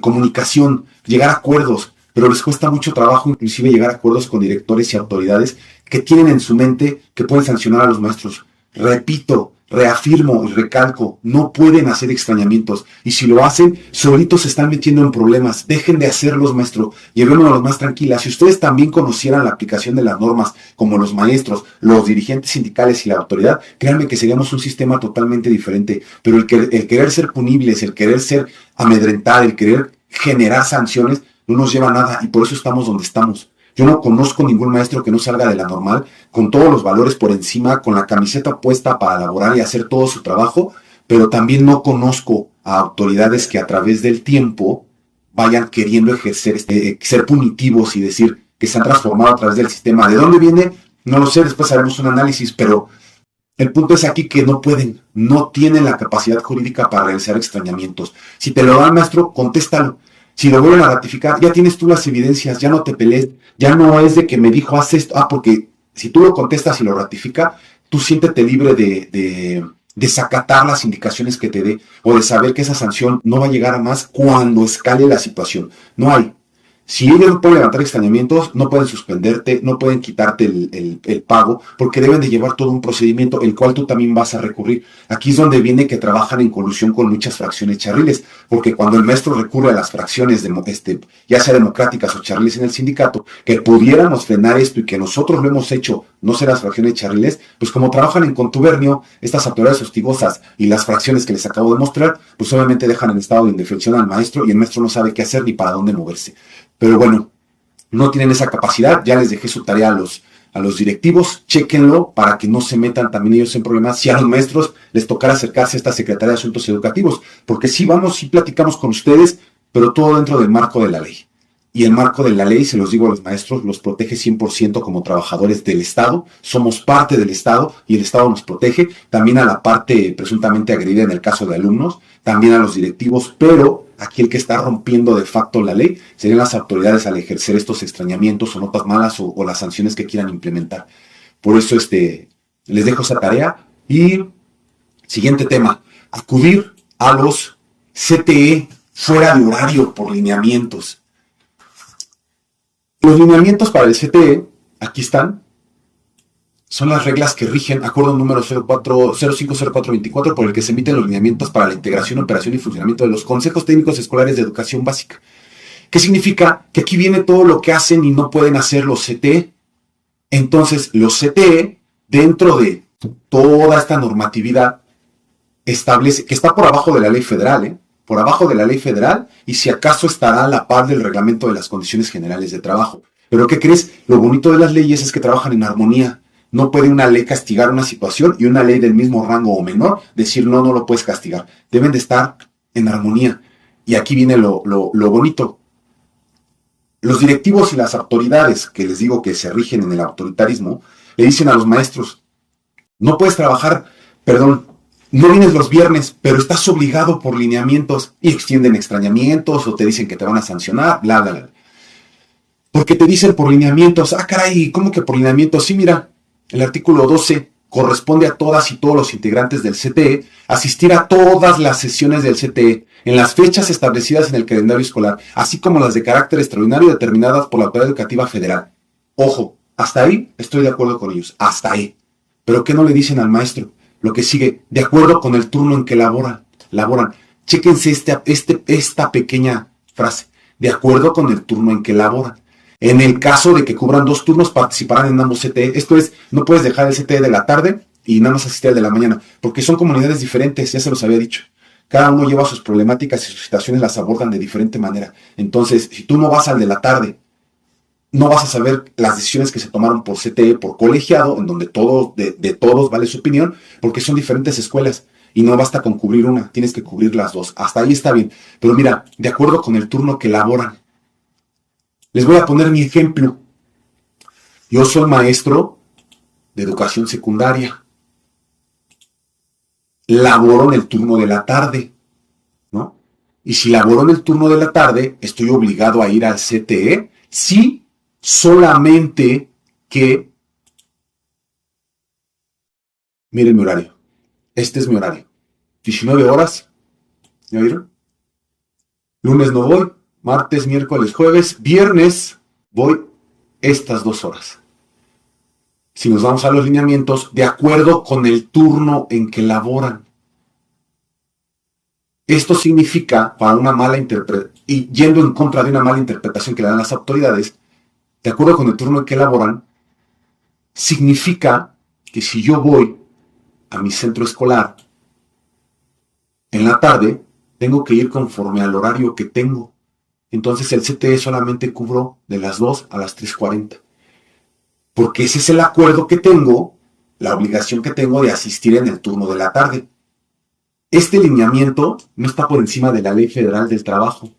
comunicación, llegar a acuerdos. Pero les cuesta mucho trabajo inclusive llegar a acuerdos con directores y autoridades que tienen en su mente que pueden sancionar a los maestros. Repito, reafirmo y recalco, no pueden hacer extrañamientos. Y si lo hacen, solitos se están metiendo en problemas. Dejen de hacerlos, maestro. Llevémonos más tranquilas. Si ustedes también conocieran la aplicación de las normas, como los maestros, los dirigentes sindicales y la autoridad, créanme que seríamos un sistema totalmente diferente. Pero el querer ser punibles, el querer ser amedrentar, el querer generar sanciones, no nos lleva a nada y por eso estamos donde estamos. Yo no conozco ningún maestro que no salga de la normal, con todos los valores por encima, con la camiseta puesta para elaborar y hacer todo su trabajo, pero también no conozco a autoridades que a través del tiempo vayan queriendo ejercer, ser punitivos y decir que se han transformado a través del sistema. ¿De dónde viene? No lo sé, después haremos un análisis, pero el punto es aquí que no pueden, no tienen la capacidad jurídica para realizar extrañamientos. Si te lo dan, maestro, contéstalo. Si lo vuelven a ratificar, ya tienes tú las evidencias, ya no te pelees, ya no es de que me dijo, haz esto. Porque si tú lo contestas y lo ratifica, tú siéntete libre de desacatar las indicaciones que te dé o de saber que esa sanción no va a llegar a más cuando escale la situación. No hay. Si ellos no pueden levantar extrañamientos, no pueden suspenderte, no pueden quitarte el pago, porque deben de llevar todo un procedimiento, el cual tú también vas a recurrir. Aquí es donde viene que trabajan en colusión con muchas fracciones charriles, porque cuando el maestro recurre a las fracciones, ya sea democráticas o charriles en el sindicato, que pudiéramos frenar esto y que nosotros lo hemos hecho, no ser las fracciones charriles, pues como trabajan en contubernio, estas autoridades hostigosas y las fracciones que les acabo de mostrar, pues obviamente dejan en estado de indefensión al maestro y el maestro no sabe qué hacer ni para dónde moverse. Pero bueno, no tienen esa capacidad, ya les dejé su tarea a los directivos, chéquenlo para que no se metan también ellos en problemas si a los maestros les tocara acercarse a esta Secretaría de Asuntos Educativos, porque sí platicamos con ustedes, pero todo dentro del marco de la ley. Y el marco de la ley, se los digo a los maestros, los protege 100% como trabajadores del Estado, somos parte del Estado y el Estado nos protege, también a la parte presuntamente agredida en el caso de alumnos, también a los directivos, pero aquí el que está rompiendo de facto la ley serían las autoridades al ejercer estos extrañamientos o notas malas o las sanciones que quieran implementar. Por eso les dejo esa tarea. Y siguiente tema, acudir a los CTE fuera de horario por lineamientos. Los lineamientos para el CTE, aquí están, son las reglas que rigen acuerdo número 050424 por el que se emiten los lineamientos para la integración, operación y funcionamiento de los consejos técnicos escolares de educación básica. ¿Qué significa? Que aquí viene todo lo que hacen y no pueden hacer los CTE. Entonces, los CTE, dentro de toda esta normatividad, establece que está por abajo de la ley federal, por abajo de la ley federal, y si acaso estará a la par del reglamento de las condiciones generales de trabajo. Pero ¿qué crees? Lo bonito de las leyes es que trabajan en armonía. No puede una ley castigar una situación y una ley del mismo rango o menor decir no lo puedes castigar. Deben de estar en armonía. Y aquí viene lo bonito. Los directivos y las autoridades, que les digo que se rigen en el autoritarismo, le dicen a los maestros, no puedes trabajar, no vienes los viernes, pero estás obligado por lineamientos y extienden extrañamientos o te dicen que te van a sancionar, bla, bla, bla. Porque te dicen por lineamientos, caray, ¿cómo que por lineamientos? Sí, mira, el artículo 12 corresponde a todas y todos los integrantes del CTE asistir a todas las sesiones del CTE en las fechas establecidas en el calendario escolar, así como las de carácter extraordinario determinadas por la Autoridad Educativa Federal. Ojo, hasta ahí estoy de acuerdo con ellos, hasta ahí. Pero ¿qué no le dicen al maestro? Lo que sigue, de acuerdo con el turno en que laboran. Chéquense esta pequeña frase, de acuerdo con el turno en que laboran. En el caso de que cubran 2 turnos, participarán en ambos CTE. Esto es, no puedes dejar el CTE de la tarde y nada más asistir al de la mañana, porque son comunidades diferentes, ya se los había dicho. Cada uno lleva sus problemáticas y sus situaciones las abordan de diferente manera. Entonces, si tú no vas al de la tarde, no vas a saber las decisiones que se tomaron por CTE, por colegiado, en donde de todos vale su opinión, porque son diferentes escuelas. Y no basta con cubrir una, tienes que cubrir las 2. Hasta ahí está bien. Pero mira, de acuerdo con el turno que laboran. Les voy a poner mi ejemplo. Yo soy maestro de educación secundaria. Laboro en el turno de la tarde, ¿no? Y si laboro en el turno de la tarde, estoy obligado a ir al CTE, sí, solamente que... Miren mi horario. Este es mi horario. 19 horas. ¿Ya vieron? Lunes no voy. Martes, miércoles, jueves. Viernes voy estas 2 horas. Si nos vamos a los lineamientos, de acuerdo con el turno en que laboran. Esto significa, para una mala interpretación, y yendo en contra de una mala interpretación que le dan las autoridades, de acuerdo con el turno en que laboran, significa que si yo voy a mi centro escolar en la tarde, tengo que ir conforme al horario que tengo. Entonces el CTE solamente cubro de las 2 a las 3:40. Porque ese es el acuerdo que tengo, la obligación que tengo de asistir en el turno de la tarde. Este lineamiento no está por encima de la Ley Federal del Trabajo.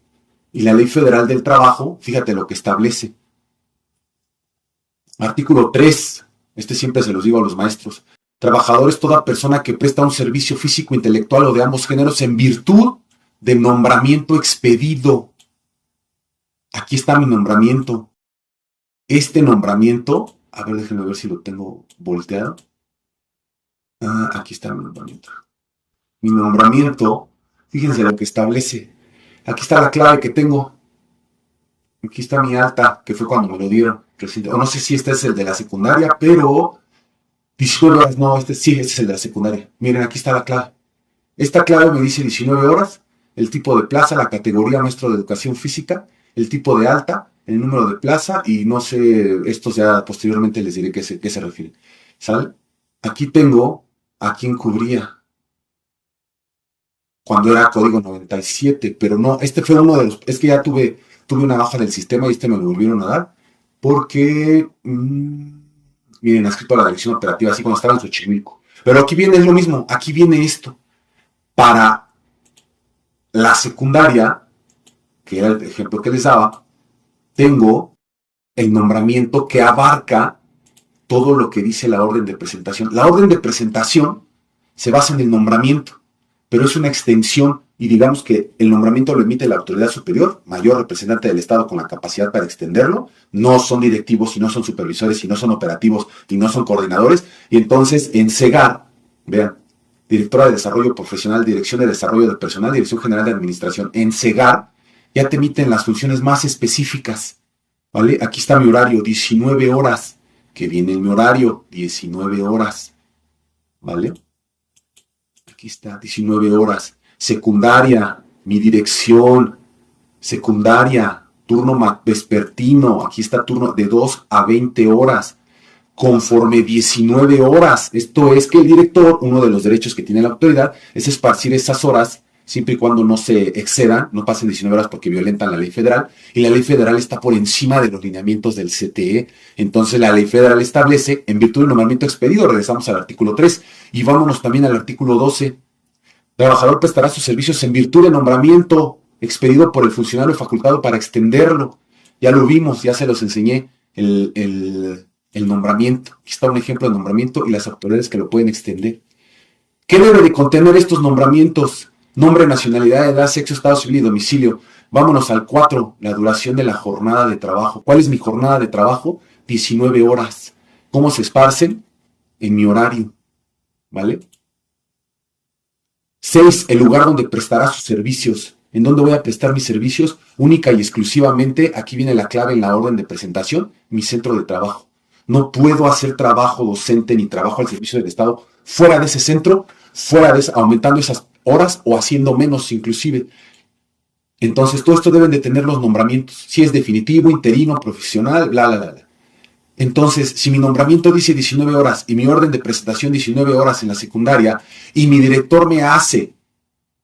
Y la Ley Federal del Trabajo, fíjate lo que establece. Artículo 3, siempre se los digo a los maestros. Trabajador es toda persona que presta un servicio físico, intelectual o de ambos géneros en virtud de nombramiento expedido. Aquí está mi nombramiento. Este nombramiento, a ver, déjenme ver si lo tengo volteado. Aquí está mi nombramiento. Mi nombramiento, fíjense lo que establece. Aquí está la clave que tengo. Aquí está mi alta, que fue cuando me lo dieron. O no sé si este es el de la secundaria, pero 19 horas, no, sí, este es el de la secundaria. Miren, aquí está la clave. Esta clave me dice 19 horas, el tipo de plaza, la categoría maestro de educación física, el tipo de alta, el número de plaza y no sé, estos ya posteriormente les diré qué se refiere. ¿Sale? Aquí tengo a quién cubría cuando era código 97, pero no, este fue uno de los, es que ya tuve una baja del sistema y me lo volvieron a dar, porque, miren, ha escrito la dirección operativa, así cuando estaba en Xochimilco. Pero aquí viene, es lo mismo, aquí viene esto. Para la secundaria, que era el ejemplo que les daba, tengo el nombramiento que abarca todo lo que dice la orden de presentación. La orden de presentación se basa en el nombramiento, pero es una extensión y digamos que el nombramiento lo emite la autoridad superior, mayor representante del Estado con la capacidad para extenderlo. No son directivos y no son supervisores y no son operativos y no son coordinadores. Y entonces en SEGAR, vean, Directora de Desarrollo Profesional, Dirección de Desarrollo del Personal, Dirección General de Administración, en SEGAR ya te emiten las funciones más específicas, ¿vale? Aquí está mi horario, 19 horas, que viene mi horario, 19 horas, ¿vale? Aquí está, 19 horas. Secundaria, mi dirección, secundaria, turno vespertino, aquí está turno de 2 a 20 horas, conforme 19 horas. Esto es que el director, uno de los derechos que tiene la autoridad, es esparcir esas horas, siempre y cuando no se excedan, no pasen 19 horas porque violentan la ley federal, y la ley federal está por encima de los lineamientos del CTE. Entonces la ley federal establece, en virtud del nombramiento expedido, regresamos al artículo 3, y vámonos también al artículo 12. Trabajador prestará sus servicios en virtud de nombramiento expedido por el funcionario facultado para extenderlo. Ya lo vimos, ya se los enseñé, el nombramiento. Aquí está un ejemplo de nombramiento y las autoridades que lo pueden extender. ¿Qué debe de contener estos nombramientos? Nombre, nacionalidad, edad, sexo, estado civil y domicilio. Vámonos al 4, la duración de la jornada de trabajo. ¿Cuál es mi jornada de trabajo? 19 horas. ¿Cómo se esparcen? En mi horario. ¿vale? 6, el lugar donde prestará sus servicios. ¿En dónde voy a prestar mis servicios? Única y exclusivamente, aquí viene la clave en la orden de presentación, mi centro de trabajo. No puedo hacer trabajo docente ni trabajo al servicio del Estado fuera de ese centro, aumentando esas horas o haciendo menos inclusive. Entonces, todo esto deben de tener los nombramientos. Si es definitivo, interino, profesional, bla, bla, bla, bla. Entonces, si mi nombramiento dice 19 horas y mi orden de presentación 19 horas en la secundaria y mi director me hace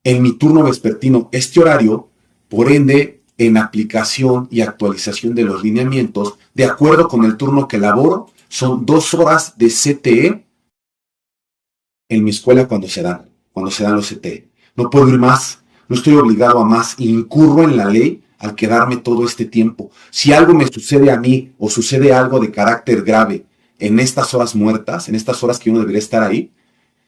en mi turno vespertino este horario, por ende, en aplicación y actualización de los lineamientos, de acuerdo con el turno que elaboro, son 2 horas de CTE en mi escuela cuando se dan los CTE. No puedo ir más, no estoy obligado a más, incurro en la ley al quedarme todo este tiempo. Si algo me sucede a mí o sucede algo de carácter grave en estas horas muertas, en estas horas que uno debería estar ahí,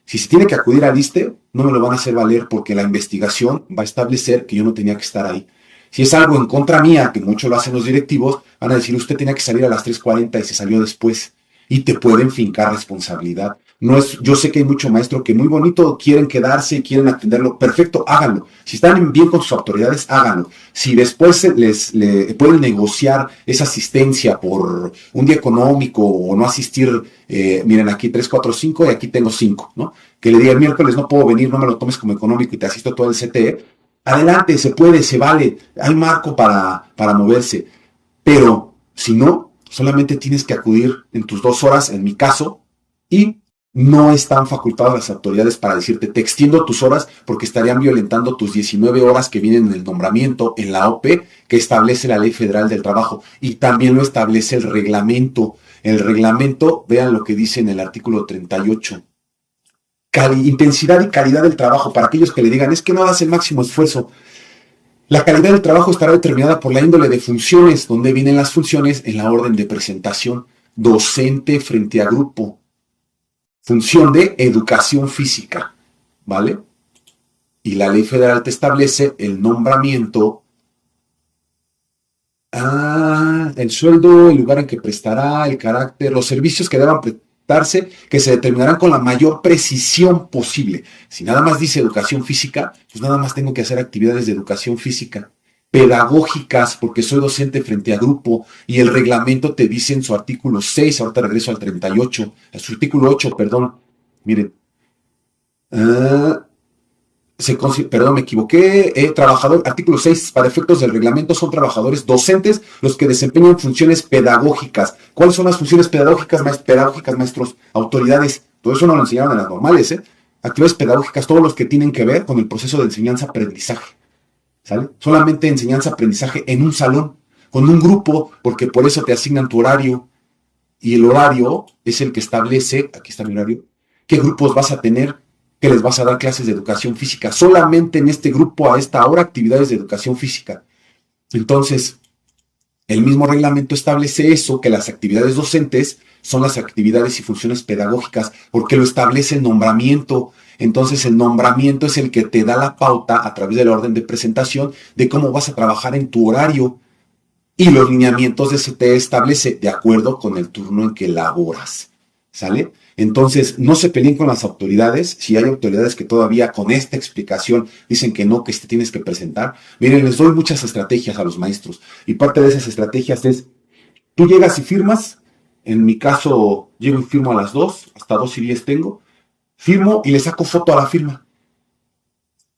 si se tiene que acudir al ISSSTE, no me lo van a hacer valer porque la investigación va a establecer que yo no tenía que estar ahí. Si es algo en contra mía, que mucho lo hacen los directivos, van a decir, usted tenía que salir a las 3:40 y se salió después. Y te pueden fincar responsabilidad. No es, yo sé que hay mucho maestro que muy bonito quieren quedarse y quieren atenderlo. Perfecto, háganlo. Si están bien con sus autoridades, háganlo. Si después les pueden negociar esa asistencia por un día económico o no asistir, miren, aquí 3, 4, 5 y aquí tengo 5, ¿no? Que le diga el miércoles no puedo venir, no me lo tomes como económico y te asisto todo el CTE. Adelante, se puede, se vale. Hay marco para moverse. Pero si no, solamente tienes que acudir en tus 2 horas, en mi caso, y no están facultadas las autoridades para decirte, te extiendo tus horas porque estarían violentando tus 19 horas que vienen en el nombramiento, en la OP, que establece la Ley Federal del Trabajo. Y también lo establece el reglamento. El reglamento, vean lo que dice en el artículo 38. Intensidad y calidad del trabajo. Para aquellos que le digan, es que no das el máximo esfuerzo. La calidad del trabajo estará determinada por la índole de funciones, donde vienen las funciones en la orden de presentación. Docente frente a grupo. Función de educación física, ¿vale? Y la ley federal te establece el nombramiento, el sueldo, el lugar en que prestará, el carácter, los servicios que deban prestarse, que se determinarán con la mayor precisión posible. Si nada más dice educación física, pues nada más tengo que hacer actividades de educación física. Pedagógicas, porque soy docente frente a grupo, y el reglamento te dice en su artículo 6, ahorita regreso al 38, a su artículo 8, perdón, miren, perdón, me equivoqué, trabajador, artículo 6, para efectos del reglamento son trabajadores docentes los que desempeñan funciones pedagógicas. ¿Cuáles son las funciones pedagógicas, maestros? Autoridades, todo eso no lo enseñaron en las normales, actividades pedagógicas, todos los que tienen que ver con el proceso de enseñanza-aprendizaje. ¿Sale? Solamente enseñanza-aprendizaje en un salón, con un grupo, porque por eso te asignan tu horario, y el horario es el que establece, aquí está mi horario, qué grupos vas a tener, que les vas a dar clases de educación física, solamente en este grupo a esta hora actividades de educación física. Entonces, el mismo reglamento establece eso, que las actividades docentes son las actividades y funciones pedagógicas, porque lo establece el nombramiento. Entonces el nombramiento es el que te da la pauta a través de la orden de presentación de cómo vas a trabajar en tu horario. Y los lineamientos de CTE establece de acuerdo con el turno en que laboras. ¿Sale? Entonces, no se peleen con las autoridades. Si hay autoridades que todavía con esta explicación dicen que no, que tienes que presentar. Miren, les doy muchas estrategias a los maestros. Y parte de esas estrategias es, tú llegas y firmas. En mi caso, llego y firmo a las 2, hasta 2:10 tengo. Firmo y le saco foto a la firma.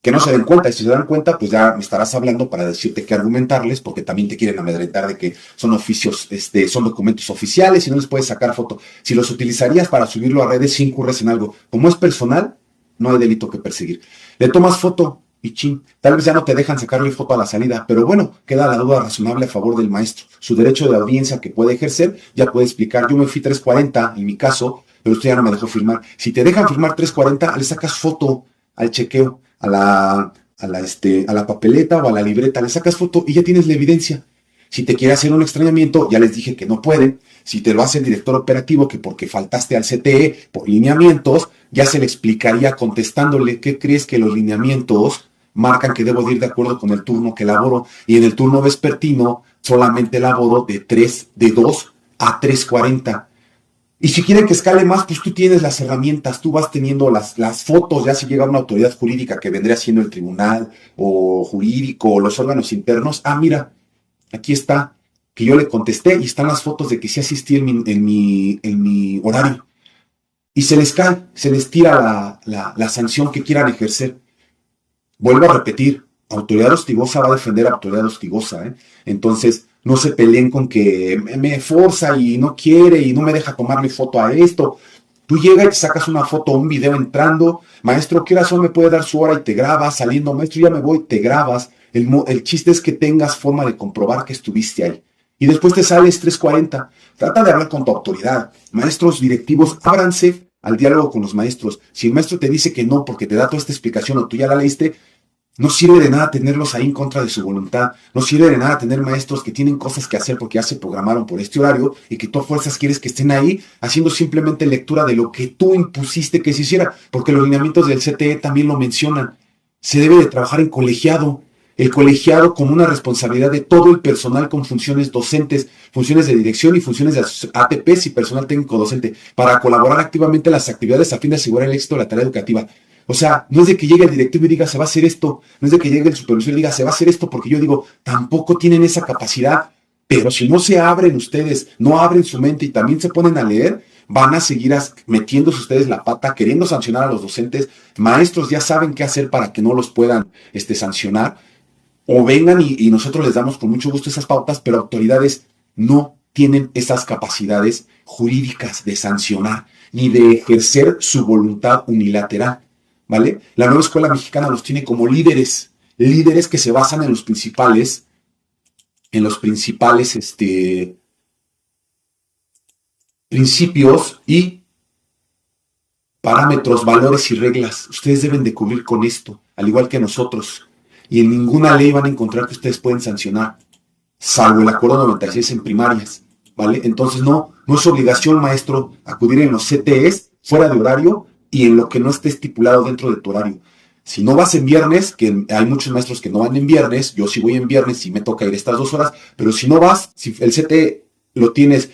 Que no se den cuenta, y si se dan cuenta, pues ya me estarás hablando para decirte qué argumentarles, porque también te quieren amedrentar de que son oficios, son documentos oficiales y no les puedes sacar foto. Si los utilizarías para subirlo a redes, si incurres en algo. Como es personal, no hay delito que perseguir. Le tomas foto y chin, tal vez ya no te dejan sacarle foto a la salida, pero bueno, queda la duda razonable a favor del maestro. Su derecho de audiencia que puede ejercer, ya puede explicar, yo me fui 3:40 en mi caso, pero usted ya no me dejó firmar. Si te dejan firmar 3:40, le sacas foto al chequeo, a la papeleta o a la libreta, le sacas foto y ya tienes la evidencia. Si te quiere hacer un extrañamiento, ya les dije que no pueden. Si te lo hace el director operativo, que porque faltaste al CTE por lineamientos, ya se le explicaría contestándole, ¿qué crees que los lineamientos marcan que debo de ir de acuerdo con el turno que laboro? Y en el turno vespertino solamente laboro de 2 a 3:40. Y si quieren que escale más, pues tú tienes las herramientas, tú vas teniendo las fotos, ya si llega una autoridad jurídica que vendría siendo el tribunal o jurídico o los órganos internos. Ah, mira, aquí está, que yo le contesté y están las fotos de que sí asistí en mi horario. Y se les cae, se les tira la sanción que quieran ejercer. Vuelvo a repetir, autoridad hostigosa va a defender a autoridad hostigosa, ¿eh? Entonces, no se peleen con que me forza y no quiere y no me deja tomarle foto a esto. Tú llegas y te sacas una foto o un video entrando, maestro, ¿qué razón me puede dar su hora? Y te grabas, saliendo, maestro, ya me voy, te grabas. El chiste es que tengas forma de comprobar que estuviste ahí. Y después te sales 3:40. Trata de hablar con tu autoridad. Maestros directivos, ábranse al diálogo con los maestros. Si el maestro te dice que no porque te da toda esta explicación o tú ya la leíste, no sirve de nada tenerlos ahí en contra de su voluntad. No sirve de nada tener maestros que tienen cosas que hacer porque ya se programaron por este horario y que tú a fuerzas quieres que estén ahí haciendo simplemente lectura de lo que tú impusiste que se hiciera. Porque los lineamientos del CTE también lo mencionan. Se debe de trabajar en colegiado. El colegiado como una responsabilidad de todo el personal con funciones docentes, funciones de dirección y funciones de ATPs y personal técnico docente para colaborar activamente en las actividades a fin de asegurar el éxito de la tarea educativa. O sea, no es de que llegue el directivo y diga se va a hacer esto, no es de que llegue el supervisor y diga se va a hacer esto, porque yo digo, tampoco tienen esa capacidad, pero si no se abren ustedes, no abren su mente y también se ponen a leer, van a seguir metiéndose ustedes la pata, queriendo sancionar a los docentes. Maestros ya saben qué hacer para que no los puedan sancionar, o vengan y nosotros les damos con mucho gusto esas pautas, pero autoridades no tienen esas capacidades jurídicas de sancionar, ni de ejercer su voluntad unilateral. ¿Vale? La nueva escuela mexicana los tiene como líderes que se basan en los principales principios y parámetros, valores y reglas. Ustedes deben de cubrir con esto, al igual que nosotros. Y en ninguna ley van a encontrar que ustedes pueden sancionar, salvo el acuerdo 96 en primarias, ¿vale? Entonces no es obligación, maestro, acudir en los CTEs fuera de horario y en lo que no esté estipulado dentro de tu horario. Si no vas en viernes, que hay muchos maestros que no van en viernes, yo sí voy en viernes y me toca ir estas 2 horas, pero si no vas, si el CTE lo tienes,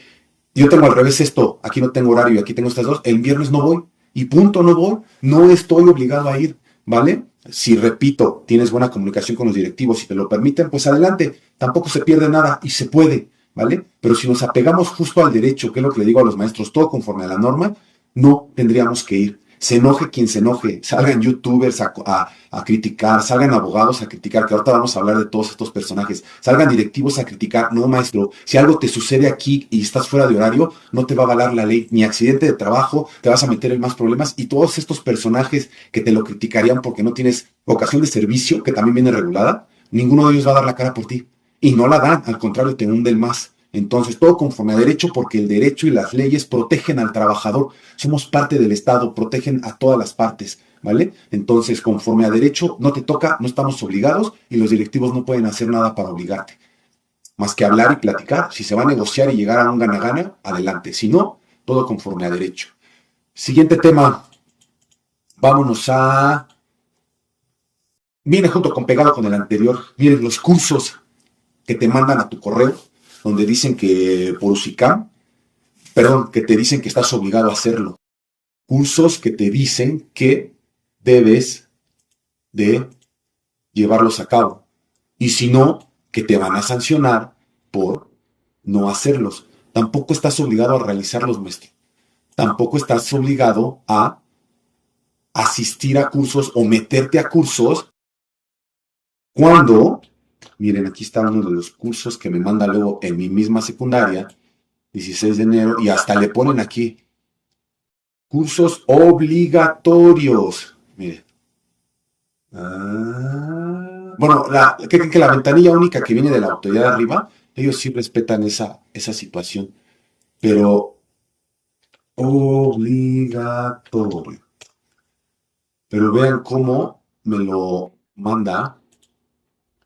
yo tengo al revés esto, aquí no tengo horario y aquí tengo estas 2, el viernes no voy y punto, no voy, no estoy obligado a ir, ¿vale? Si, repito, tienes buena comunicación con los directivos y te lo permiten, pues adelante, tampoco se pierde nada y se puede, ¿vale? Pero si nos apegamos justo al derecho, que es lo que le digo a los maestros, todo conforme a la norma, no tendríamos que ir. Se enoje quien se enoje, salgan youtubers a criticar, salgan abogados a criticar, que ahorita vamos a hablar de todos estos personajes, salgan directivos a criticar. No, maestro, si algo te sucede aquí y estás fuera de horario, no te va a valer la ley, ni accidente de trabajo, te vas a meter en más problemas, y todos estos personajes que te lo criticarían porque no tienes vocación de servicio, que también viene regulada, ninguno de ellos va a dar la cara por ti, y no la dan, al contrario, te hunden más. Entonces, todo conforme a derecho, porque el derecho y las leyes protegen al trabajador. Somos parte del Estado, protegen a todas las partes, ¿vale? Entonces, conforme a derecho, no te toca, no estamos obligados y los directivos no pueden hacer nada para obligarte. Más que hablar y platicar. Si se va a negociar y llegar a un gana-gana, adelante. Si no, todo conforme a derecho. Siguiente tema. Vámonos a... Viene junto con pegado con el anterior. Miren, los cursos que te mandan a tu correo, donde dicen que por UCICAM, que te dicen que estás obligado a hacerlo. Cursos que te dicen que debes de llevarlos a cabo. Y si no, que te van a sancionar por no hacerlos. Tampoco estás obligado a realizarlos, maestro. Tampoco estás obligado a asistir a cursos o meterte a cursos cuando... Miren, aquí está uno de los cursos que me manda luego en mi misma secundaria, 16 de enero, y hasta le ponen aquí, cursos obligatorios. Miren. Bueno, que la ventanilla única que viene de la autoridad de arriba, ellos sí respetan esa situación, pero obligatorio. Pero vean cómo me lo manda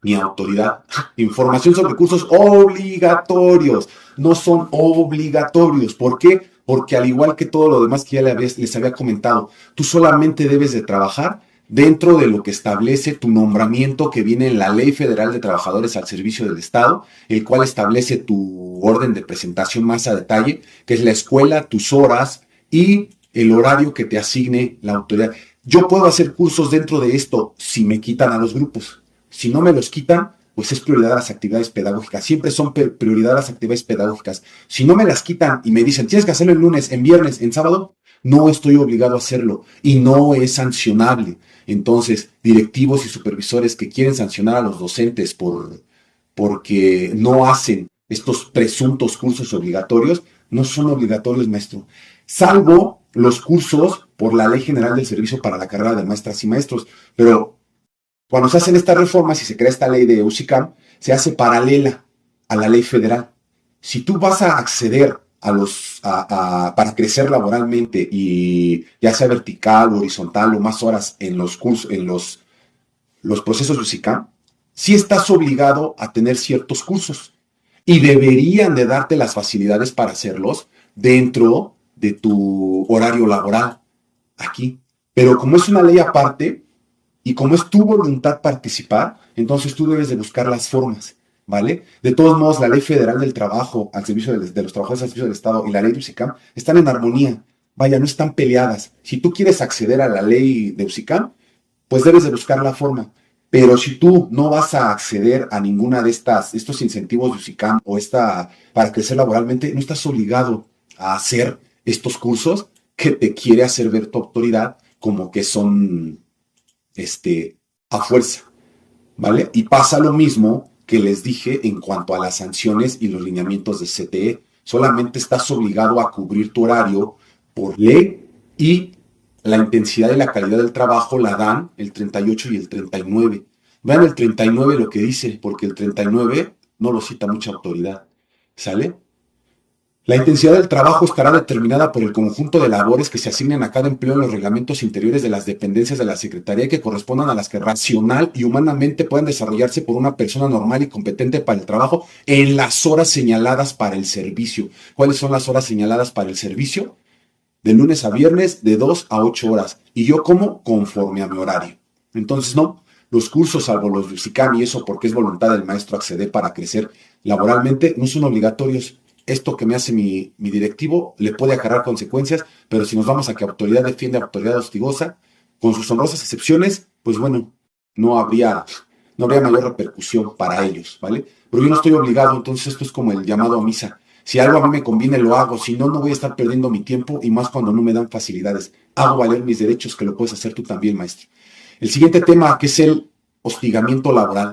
mi autoridad. Información sobre cursos obligatorios. No son obligatorios. ¿Por qué? Porque al igual que todo lo demás que ya les había comentado, tú solamente debes de trabajar dentro de lo que establece tu nombramiento que viene en la Ley Federal de Trabajadores al Servicio del Estado, el cual establece tu orden de presentación más a detalle, que es la escuela, tus horas y el horario que te asigne la autoridad. Yo puedo hacer cursos dentro de esto si me quitan a los grupos. Si no me los quitan, pues es prioridad a las actividades pedagógicas. Siempre son prioridad a las actividades pedagógicas. Si no me las quitan y me dicen, tienes que hacerlo el lunes, en viernes, en sábado, no estoy obligado a hacerlo y no es sancionable. Entonces, directivos y supervisores que quieren sancionar a los docentes porque no hacen estos presuntos cursos obligatorios, no son obligatorios, maestro. Salvo los cursos por la Ley General del Servicio para la Carrera de Maestras y Maestros. Pero cuando se hacen estas reformas y se crea esta ley de UCICAM, se hace paralela a la ley federal. Si tú vas a acceder para crecer laboralmente y ya sea vertical, horizontal o más horas en los cursos, en los procesos de UCICAM, sí estás obligado a tener ciertos cursos y deberían de darte las facilidades para hacerlos dentro de tu horario laboral aquí. Pero como es una ley aparte y como es tu voluntad participar, entonces tú debes de buscar las formas, ¿vale? De todos modos, la Ley Federal del Trabajo al servicio de los trabajadores al servicio del Estado y la ley de UCICAM están en armonía. Vaya, no están peleadas. Si tú quieres acceder a la ley de UCICAM, pues debes de buscar la forma. Pero si tú no vas a acceder a ninguna de estos incentivos de UCICAM o para crecer laboralmente, no estás obligado a hacer estos cursos que te quiere hacer ver tu autoridad como que son a fuerza, ¿vale? Y pasa lo mismo que les dije en cuanto a las sanciones y los lineamientos de CTE. Solamente estás obligado a cubrir tu horario por ley y la intensidad y la calidad del trabajo la dan el 38 y el 39. Vean el 39 lo que dice, porque el 39 no lo cita mucha autoridad, ¿sale? La intensidad del trabajo estará determinada por el conjunto de labores que se asignen a cada empleo en los reglamentos interiores de las dependencias de la Secretaría que correspondan a las que racional y humanamente puedan desarrollarse por una persona normal y competente para el trabajo en las horas señaladas para el servicio. ¿Cuáles son las horas señaladas para el servicio? De lunes a viernes, de 2 a 8 horas. Y yo como conforme a mi horario. Entonces, no, los cursos, salvo los de UCICAM y eso porque es voluntad del maestro acceder para crecer laboralmente, no son obligatorios. Esto que me hace mi directivo le puede acarrear consecuencias, pero si nos vamos a que autoridad defiende a autoridad hostigosa, con sus honrosas excepciones, pues bueno, no habría mayor repercusión para ellos, ¿vale? Pero yo no estoy obligado, entonces esto es como el llamado a misa. Si algo a mí me conviene, lo hago. Si no, no voy a estar perdiendo mi tiempo y más cuando no me dan facilidades. Hago valer mis derechos, que lo puedes hacer tú también, maestro. El siguiente tema, que es el hostigamiento laboral.